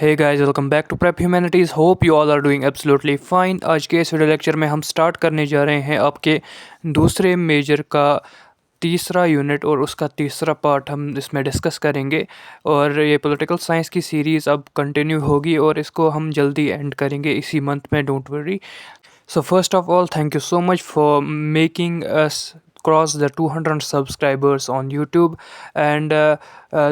Hey guys, welcome back to Prep Humanities. Hope you all are doing absolutely fine. आज के इस video lecture में हम start करने जा रहे हैं आपके दूसरे मेजर का तीसरा यूनिट और उसका तीसरा पार्ट हम इसमें डिस्कस करेंगे। और ये पॉलिटिकल साइंस की सीरीज़ अब कंटिन्यू होगी और इसको हम जल्दी एंड करेंगे इसी मंथ में, don't worry. So first of all, thank you so much for making us cross the 200 subscribers on YouTube and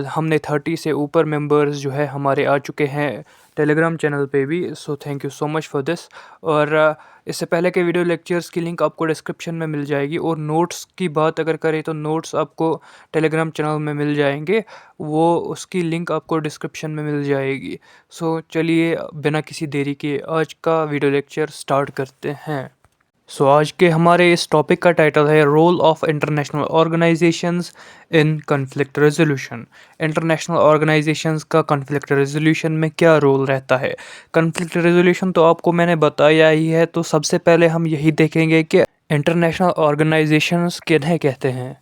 हमने 30 से ऊपर मेंबर्स जो है हमारे आ चुके हैं टेलीग्राम चैनल पे भी। So thank you so much for this. और इससे पहले के वीडियो लेक्चर्स की लिंक आपको डिस्क्रिप्शन में मिल जाएगी। और नोट्स की बात अगर करें तो नोट्स आपको टेलीग्राम चैनल में मिल जाएंगे, वो उसकी लिंक आपको डिस्क्रिप्शन में मिल जाएगी। सो चलिए बिना किसी देरी के आज का वीडियो लेक्चर स्टार्ट करते हैं। सो आज के हमारे इस टॉपिक का टाइटल है role of international organisations in conflict resolution. International organisations का कॉन्फ्लिक्ट रेजोल्यूशन में क्या रोल रहता है। कॉन्फ्लिक्ट रेजोल्यूशन तो आपको मैंने बताया ही है, तो सबसे पहले हम यही देखेंगे कि इंटरनेशनल ऑर्गेनाइजेशंस किन्हें कहते हैं।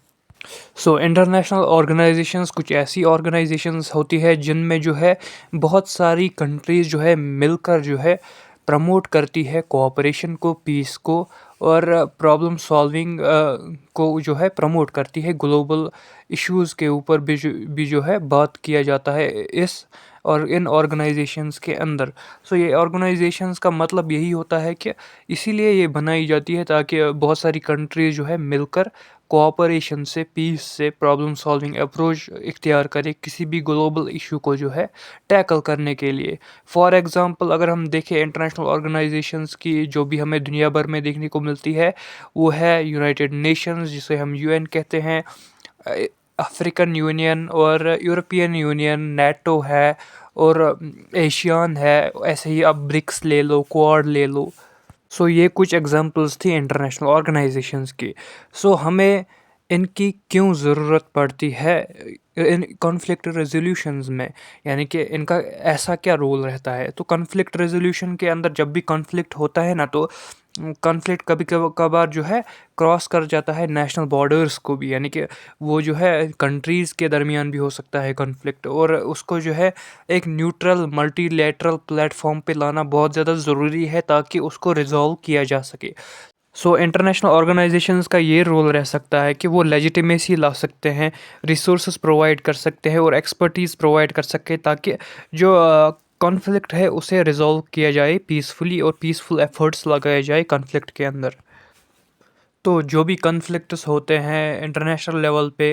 सो इंटरनेशनल ऑर्गेनाइजेशंस कुछ ऐसी ऑर्गेनाइजेशंस होती है जिनमें जो है बहुत सारी कंट्रीज़ जो है मिलकर जो है प्रमोट करती है कोऑपरेशन को, पीस को और प्रॉब्लम सॉल्विंग को जो है प्रमोट करती है। ग्लोबल इश्यूज़ के ऊपर भी जो है बात किया जाता है इस और इन ऑर्गेनाइजेशंस के अंदर। सो ये ऑर्गेनाइजेशंस का मतलब यही होता है कि इसीलिए ये बनाई जाती है ताकि बहुत सारी कंट्रीज जो है मिलकर कोऑपरेशन से, पीस से, प्रॉब्लम सॉल्विंग अप्रोच इख्तियार करे किसी भी ग्लोबल इशू को जो है टैकल करने के लिए। फॉर एग्ज़ाम्पल अगर हम देखें इंटरनेशनल ऑर्गेनाइजेशंस की जो भी हमें दुनिया भर में देखने को मिलती है, वो है यूनाइटेड नेशंस जिसे हम यूएन कहते हैं, अफ्रीकन यूनियन और यूरोपियन यूनियन, नेटो है और एशियान है। ऐसे ही आप ब्रिक्स ले लो, क्वाड ले लो। सो ये कुछ एग्जांपल्स थी इंटरनेशनल ऑर्गेनाइजेशंस की। सो हमें इनकी क्यों ज़रूरत पड़ती है इन कॉन्फ्लिक्ट रेजोल्यूशंस में, यानी कि इनका ऐसा क्या रोल रहता है। तो कॉन्फ्लिक्ट रेजोल्यूशन के अंदर जब भी कॉन्फ्लिक्ट होता है ना, तो कॉन्फ्लिक्ट कभी कभार जो है क्रॉस कर जाता है नेशनल बॉर्डर्स को भी, यानी कि वो जो है कंट्रीज़ के दरमियान भी हो सकता है कॉन्फ्लिक्ट। और उसको जो है एक न्यूट्रल मल्टीलेटरल प्लेटफॉर्म पे लाना बहुत ज़्यादा ज़रूरी है ताकि उसको रिजॉल्व किया जा सके। सो इंटरनेशनल ऑर्गेनाइजेशंस का ये रोल रह सकता है कि वो लेजिटिमेसी ला सकते हैं, रिसोर्सेज प्रोवाइड कर सकते हैं और एक्सपर्टीज़ प्रोवाइड कर सकते हैं ताकि जो कॉन्फ्लिक्ट है उसे रिजॉल्व किया जाए पीसफुली और पीसफुल एफर्ट्स लगाए जाए कॉन्फ्लिक्ट के अंदर। तो जो भी कॉन्फ्लिक्ट्स होते हैं इंटरनेशनल लेवल पे,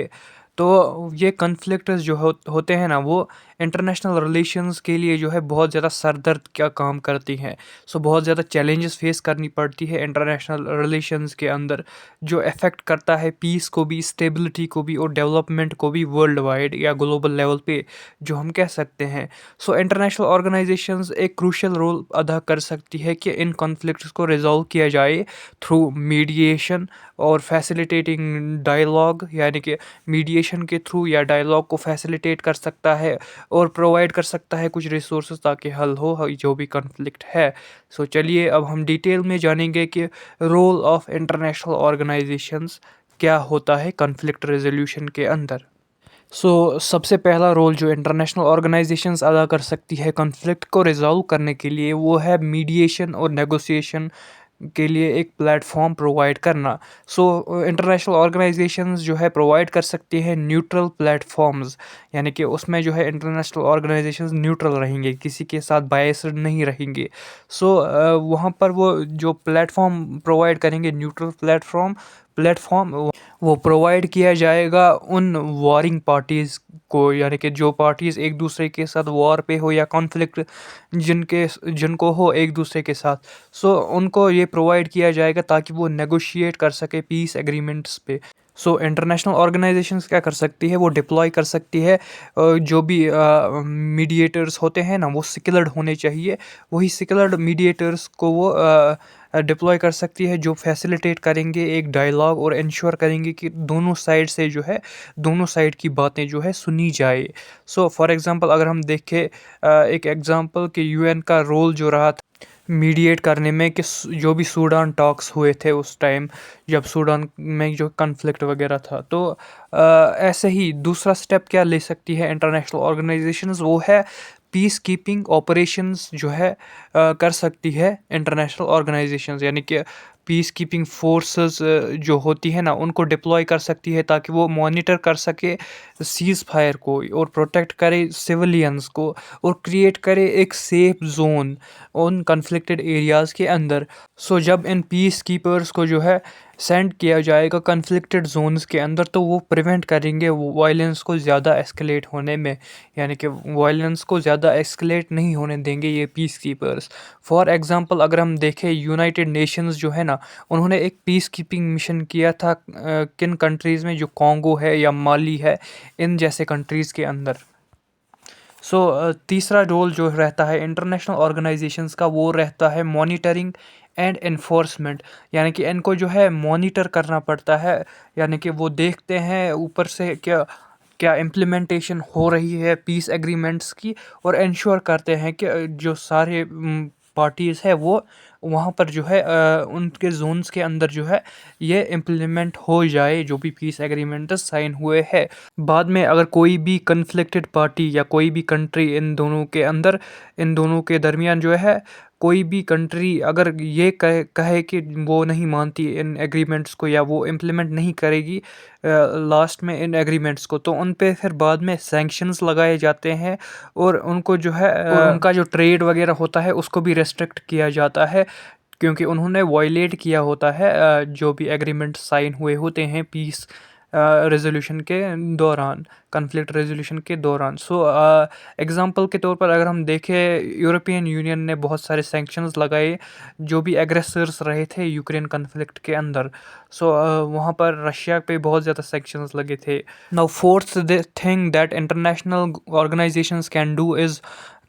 तो ये कॉन्फ्लिक्ट्स जो होते हैं ना, वो इंटरनेशनल रिलेशंस के लिए जो है बहुत ज़्यादा सर दर्द का काम करती हैं। सो बहुत ज़्यादा चैलेंजेस फेस करनी पड़ती है इंटरनेशनल रिलेशंस के अंदर, जो अफेक्ट करता है पीस को भी, स्टेबिलिटी को भी और डेवलपमेंट को भी वर्ल्ड वाइड या ग्लोबल लेवल पे जो हम कह सकते हैं। सो इंटरनेशनल ऑर्गेनाइजेशंस एक क्रूशियल रोल अदा कर सकती है कि इन कॉन्फ्लिक्ट्स को रिजॉल्व किया जाए थ्रू मीडिएशन और फैसिलिटेटिंग डायलॉग, यानी कि मीडिएशन के थ्रू या डायलॉग को फैसिलिटेट कर सकता है और प्रोवाइड कर सकता है कुछ रिसोर्सेज ताकि हल हो जो भी कॉन्फ्लिक्ट है। सो चलिए अब हम डिटेल में जानेंगे कि रोल ऑफ इंटरनेशनल ऑर्गेनाइजेशंस क्या होता है कॉन्फ्लिक्ट रेजोल्यूशन के अंदर। सबसे पहला रोल जो इंटरनेशनल ऑर्गेनाइजेशंस अदा कर सकती है कॉन्फ्लिक्ट को रिजॉल्व करने के लिए, वो है मीडिएशन और नेगोशिएशन के लिए एक प्लेटफॉर्म प्रोवाइड करना। इंटरनेशनल ऑर्गेनाइजेशंस जो है प्रोवाइड कर सकती है न्यूट्रल प्लेटफॉर्म्स, यानी कि उसमें जो है इंटरनेशनल ऑर्गेनाइजेशंस न्यूट्रल रहेंगे, किसी के साथ बायस्ड नहीं रहेंगे। वहाँ पर वो जो प्लेटफॉर्म प्रोवाइड करेंगे, न्यूट्रल प्लेटफॉर्म वो प्रोवाइड किया जाएगा उन वॉरिंग पार्टीज़ को, यानी कि जो पार्टीज़ एक दूसरे के साथ वॉर पे हो या कॉन्फ्लिक्ट जिनको हो एक दूसरे के साथ। उनको ये प्रोवाइड किया जाएगा ताकि वो नेगोशिएट कर सके पीस एग्रीमेंट्स पे। इंटरनेशनल ऑर्गेनाइजेशंस क्या कर सकती है, वो डिप्लॉय कर सकती है जो भी मीडिएटर्स होते हैं ना, वो स्किल्ड होने चाहिए। वही स्किल्ड मीडिएटर्स को वो डिप्लॉय कर सकती है जो फैसिलिटेट करेंगे एक डायलॉग और इंश्योर करेंगे कि दोनों साइड से जो है दोनों साइड की बातें जो है सुनी जाए। फॉर एग्ज़ाम्पल अगर हम देखें एक एग्ज़ाम्पल कि यूएन का रोल जो रहा था मीडिएट करने में, कि जो भी सूडान टॉक्स हुए थे उस टाइम जब सूडान में जो कन्फ्लिक्ट वगैरह था, ऐसे ही दूसरा स्टेप क्या ले सकती है इंटरनेशनल ऑर्गेनाइजेशंस, वो है पीस कीपिंग ऑपरेशंस जो है कर सकती है इंटरनेशनल ऑर्गेनाइजेशंस, यानी कि पीस कीपिंग फोर्सेस जो होती है ना, उनको डिप्लॉय कर सकती है ताकि वो मॉनिटर कर सके सीज़ फायर को और प्रोटेक्ट करे सिविलियंस को और क्रिएट करे एक सेफ जोन उन कन्फ्लिक्टेड एरियाज़ के अंदर। सो जब इन पीस कीपर्स को जो है सेंड किया जाएगा कन्फ्लिक्टेड जोन्स के अंदर, तो वो प्रिवेंट करेंगे वायलेंस को ज़्यादा एस्केलेट होने में, यानी कि वायलेंस को ज़्यादा एस्केलेट नहीं होने देंगे ये पीस कीपर्स। फॉर एग्ज़ाम्पल अगर हम देखें, यूनाइटेड नेशंस जो है ना, उन्होंने एक पीस कीपिंग मिशन किया था किन कंट्रीज़ में, जो कॉन्गो है या माली है, इन जैसे कंट्रीज़ के अंदर। तीसरा रोल जो रहता है इंटरनेशनल ऑर्गेनाइजेशंस का, वो रहता है मॉनिटरिंग एंड इन्फोर्समेंट, यानी कि इनको जो है मॉनिटर करना पड़ता है, यानी कि वो देखते हैं ऊपर से क्या क्या इम्प्लीमेंटेशन हो रही है पीस एग्रीमेंट्स की, और इंश्योर करते हैं कि जो सारे पार्टीज़ है वो वहाँ पर जो है उनके जोन्स के अंदर जो है ये इम्प्लीमेंट हो जाए जो भी पीस एग्रीमेंट साइन हुए हैं। बाद में अगर कोई भी कन्फ्लिक्टेड पार्टी या कोई भी कंट्री इन दोनों के अंदर, इन दोनों के दरमियान जो है कोई भी कंट्री अगर ये कहे कि वो नहीं मानती इन एग्रीमेंट्स को या वो इम्प्लीमेंट नहीं करेगी लास्ट में इन एग्रीमेंट्स को, तो उन पे फिर बाद में सैंक्शंस लगाए जाते हैं और उनको जो है और उनका जो ट्रेड वगैरह होता है उसको भी रेस्ट्रिक्ट किया जाता है, क्योंकि उन्होंने वायलेट किया होता है जो भी एग्रीमेंट साइन हुए होते हैं पीस रेजोल्यूशन के दौरान, कन्फ्लिक्ट रेजोल्यूशन के दौरान। एग्ज़ाम्पल के तौर पर अगर हम देखें, यूरोपियन यूनियन ने बहुत सारे सैंक्शंस लगाए जो भी एग्रेसर्स रहे थे यूक्रेन कन्फ्लिक्ट के अंदर। वहाँ पर रशिया पे बहुत ज़्यादा सैंक्शंस लगे थे। Now fourth thing that international organisations can do is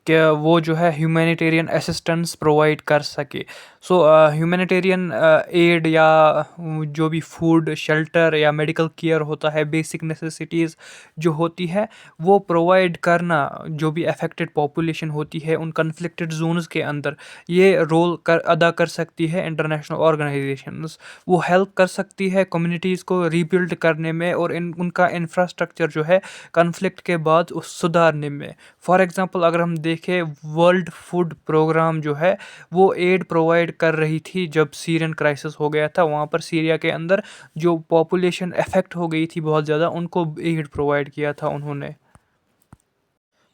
कि वो जो है ह्यूमैनिटेरियन असिस्टेंस प्रोवाइड कर सके। ह्यूमैनिटेरियन एड या जो भी फूड, शेल्टर या मेडिकल केयर होता है, बेसिक नेसेसिटीज़ जो होती है वो प्रोवाइड करना, जो भी अफेक्टेड पॉपुलेशन होती है उन कन्फ्लिक्टेड जोन्स के अंदर, ये रोल अदा कर सकती है इंटरनेशनल ऑर्गेनाइजेशंस। वो हेल्प कर सकती है कम्युनिटीज़ को रीबिल्ड करने में और उनका इंफ्रास्ट्रक्चर जो है कन्फ्लिक्ट के बाद उस सुधारने में। फॉर एग्ज़ाम्पल अगर हम देखें, वर्ल्ड फूड प्रोग्राम जो है वो एड प्रोवाइड कर रही थी जब सीरियन क्राइसिस हो गया था, वहाँ पर सीरिया के अंदर जो पॉपुलेशन अफेक्ट हो गई थी बहुत ज़्यादा, उनको एड प्रोवाइड किया था उन्होंने।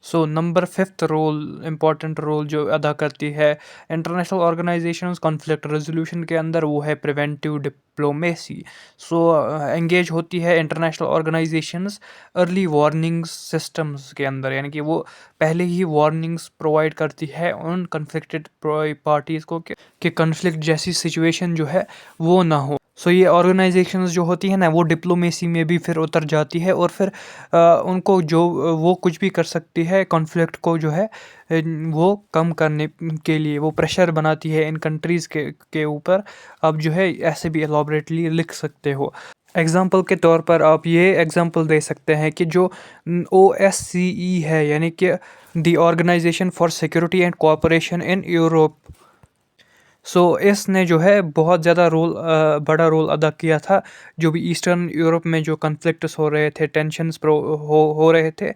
Number fifth role, important role जो अदा करती है इंटरनेशनल ऑर्गेनाइजेशंस कॉन्फ्लिक्ट रेजोल्यूशन के अंदर, वो है प्रिवेंटिव डिप्लोमेसी। एंगेज होती है international organisations early warnings systems के अंदर, यानी कि वो पहले ही वार्निंग्स प्रोवाइड करती है उन कन्फ्लिक्टेड पार्टीज़ को कि कन्फ्लिक्ट जैसी सिचुएशन जो है वो ना हो। ये ऑर्गेनाइजेशंस जो होती है ना, वो डिप्लोमेसी में भी फिर उतर जाती है और फिर उनको जो वो कुछ भी कर सकती है कॉन्फ्लिक्ट को जो है वो कम करने के लिए वो प्रेशर बनाती है इन कंट्रीज़ के ऊपर। आप जो है ऐसे भी एलॉबरेटली लिख सकते हो। एग्ज़ाम्पल के तौर पर आप ये एग्ज़ाम्पल दे सकते हैं कि जो OSCE है, यानी कि the organisation for security and cooperation in Europe, इसने जो है बहुत ज़्यादा बड़ा रोल अदा किया था जो भी ईस्टर्न यूरोप में जो कन्फ्लिक्ट्स हो रहे थे, टेंशन्स हो रहे थे,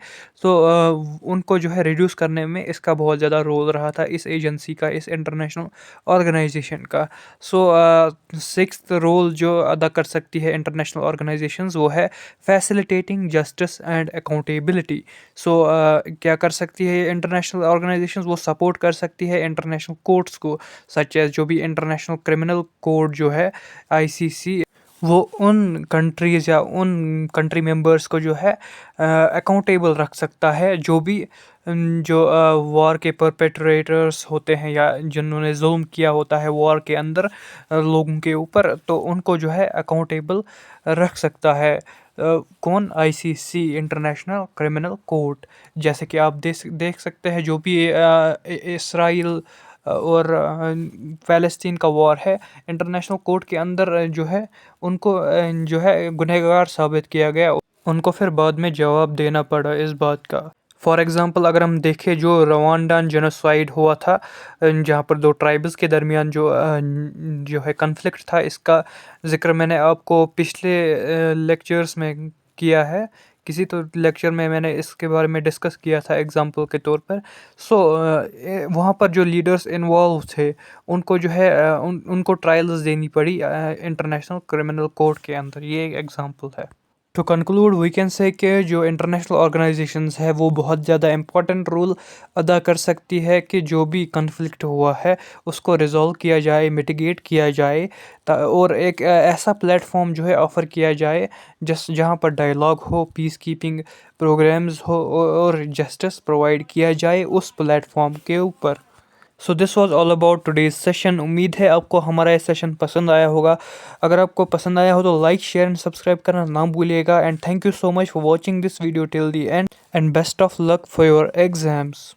उनको जो है रिड्यूस करने में इसका बहुत ज़्यादा रोल रहा था, इस एजेंसी का, इस इंटरनेशनल ऑर्गेनाइजेशन का। सिक्स्थ रोल जो अदा कर सकती है इंटरनेशनल ऑर्गेनाइजेशंस, वो है फैसिलिटेटिंग जस्टिस एंड अकाउंटेबिलिटी। क्या कर सकती है इंटरनेशनल ऑर्गेनाइजेशंस, वो सपोर्ट कर सकती है इंटरनेशनल कोर्ट्स को, सच एज जो भी इंटरनेशनल क्रिमिनल कोड जो है ICC, वो उन कंट्रीज़ या उन कंट्री मेंबर्स को जो है अकाउंटेबल रख सकता है, जो भी जो वॉर के परपेट्रेटर्स होते हैं या जिन्होंने जुल्म किया होता है वॉर के अंदर लोगों के ऊपर, तो उनको जो है अकाउंटेबल रख सकता है कौन, ICC, इंटरनेशनल क्रिमिनल कोर्ट। जैसे कि आप देख सकते हैं जो भी इसराइल और फ़लस्तीन का वॉर है, इंटरनेशनल कोर्ट के अंदर जो है उनको जो है गुनहगार साबित किया गया, उनको फिर बाद में जवाब देना पड़ा इस बात का। फॉर एग्ज़ाम्पल अगर हम देखें, जो रवांडान जेनोसाइड हुआ था जहाँ पर दो ट्राइब्स के दरमियान जो है कन्फ्लिक्ट था, इसका ज़िक्र मैंने आपको पिछले लेक्चर्स में किया है किसी तो लेक्चर में मैंने इसके बारे में डिस्कस किया था एग्जांपल के तौर पर। सो वहाँ पर जो लीडर्स इन्वॉल्व थे उनको जो है उनको ट्रायल्स देनी पड़ी इंटरनेशनल क्रिमिनल कोर्ट के अंदर। ये एक एग्जांपल है। To conclude we can say कि जो इंटरनेशनल ऑर्गेनाइजेशंस है वो बहुत ज़्यादा इम्पोर्टेंट रोल अदा कर सकती है कि जो भी कन्फ्लिक्ट हुआ है उसको रिजॉल्व किया जाए, मिटिगेट किया जाए, और एक ऐसा प्लेटफॉर्म जो है ऑफ़र किया जाए जहाँ पर डायलॉग हो, पीस कीपिंग प्रोग्राम्स हो और जस्टिस प्रोवाइड किया जाए उस प्लेटफॉर्म के ऊपर। So this was all about today's session. उम्मीद है आपको हमारा ये सेशन पसंद आया होगा। अगर आपको पसंद आया हो तो लाइक, शेयर एंड सब्सक्राइब करना ना भूलिएगा। And thank you so much for watching this video till the and best of luck for your exams.